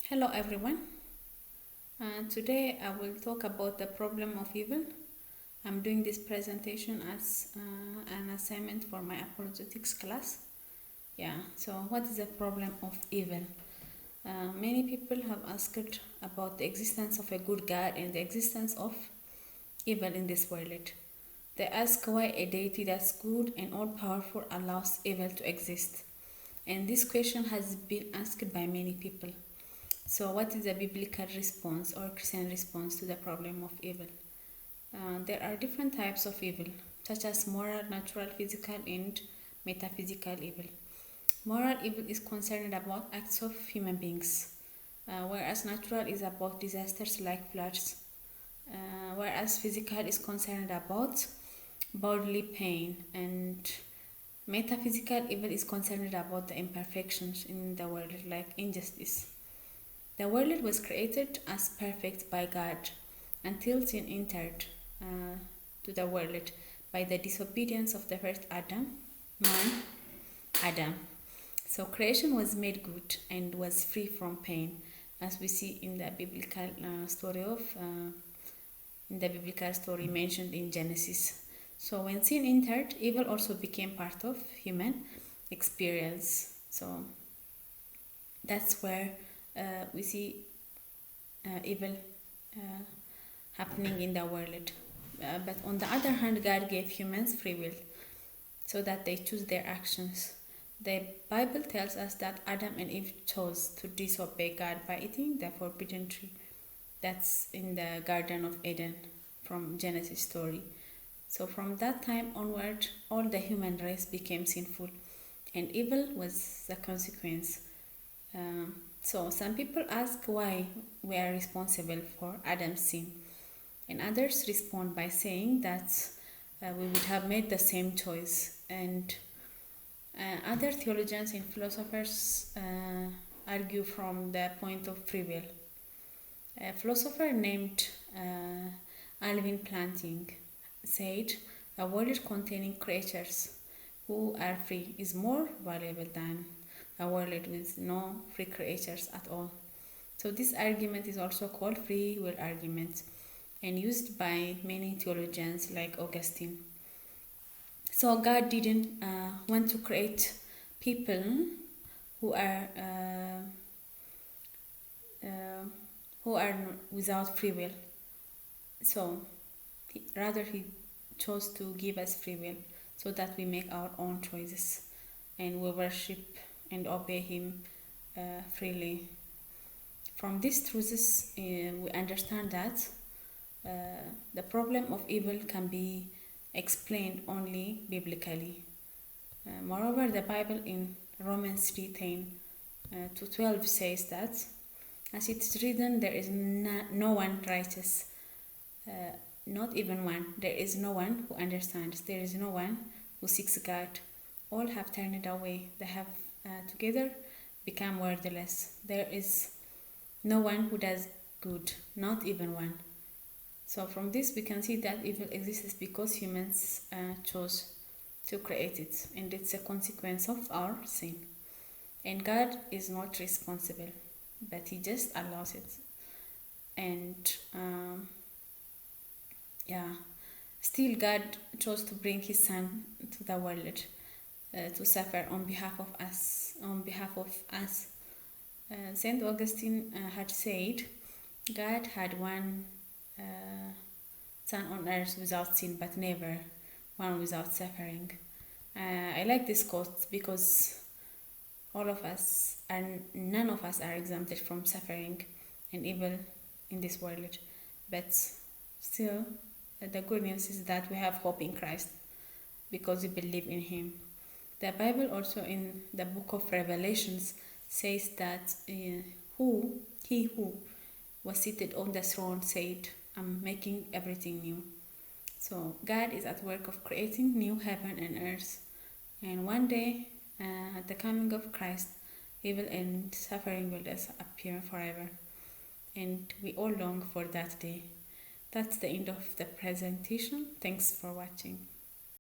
Hello everyone. Today I will talk about the problem of evil. I'm doing this presentation as an assignment for my apologetics class. So what is the problem of evil? Many people have asked about the existence of a good God and the existence of evil in this world. They ask why a deity that's good and all powerful allows evil to exist. And this question has been asked by many people. So, what is the biblical response or Christian response to the problem of evil? There are different types of evil, such as moral, natural, physical, and metaphysical evil. Moral evil is concerned about acts of human beings, whereas natural is about disasters like floods, whereas physical is concerned about bodily pain, and metaphysical evil is concerned about the imperfections in the world like injustice. The world was created as perfect by God until sin entered to the world by the disobedience of the first man Adam. So creation was made good and was free from pain, as we see in the biblical story mentioned in Genesis. So when sin entered, evil also became part of human experience. So that's where we see evil happening in the world. But on the other hand, God gave humans free will so that they choose their actions. The Bible tells us that Adam and Eve chose to disobey God by eating the forbidden tree that's in the Garden of Eden from Genesis story. So from that time onward, all the human race became sinful, and evil was the consequence. So some people ask why we are responsible for Adam's sin, and others respond by saying that we would have made the same choice. And other theologians and philosophers argue from the point of free will. A philosopher named Alvin Planting said, "A world containing creatures who are free is more valuable than a world with no free creatures at all." So this argument is also called free will argument and used by many theologians like Augustine. So God didn't want to create people who are without free will. So rather he chose to give us free will so that we make our own choices and we worship and obey him freely. From these truths, we understand that the problem of evil can be explained only biblically. Moreover, the Bible in Romans 3:10 to 12 says that, as it is written, there is no one righteous, not even one. There is no one who understands. There is no one who seeks God. All have turned away. They have together become worthless. There is no one who does good, not even one. So from this we can see that evil exists because humans chose to create it, and it's a consequence of our sin. And God is not responsible, but he just allows it. And still God chose to bring his son to the world to suffer on behalf of us. Saint Augustine had said, God had one son on earth without sin, but never one without suffering. I like this quote because all of us and none of us are exempted from suffering and evil in this world. But still, the good news is that we have hope in Christ because we believe in him. The Bible also in the book of Revelations says that he who was seated on the throne said, "I'm making everything new." So God is at work of creating new heaven and earth. And one day, at the coming of Christ, evil and suffering will disappear forever. And we all long for that day. That's the end of the presentation. Thanks for watching.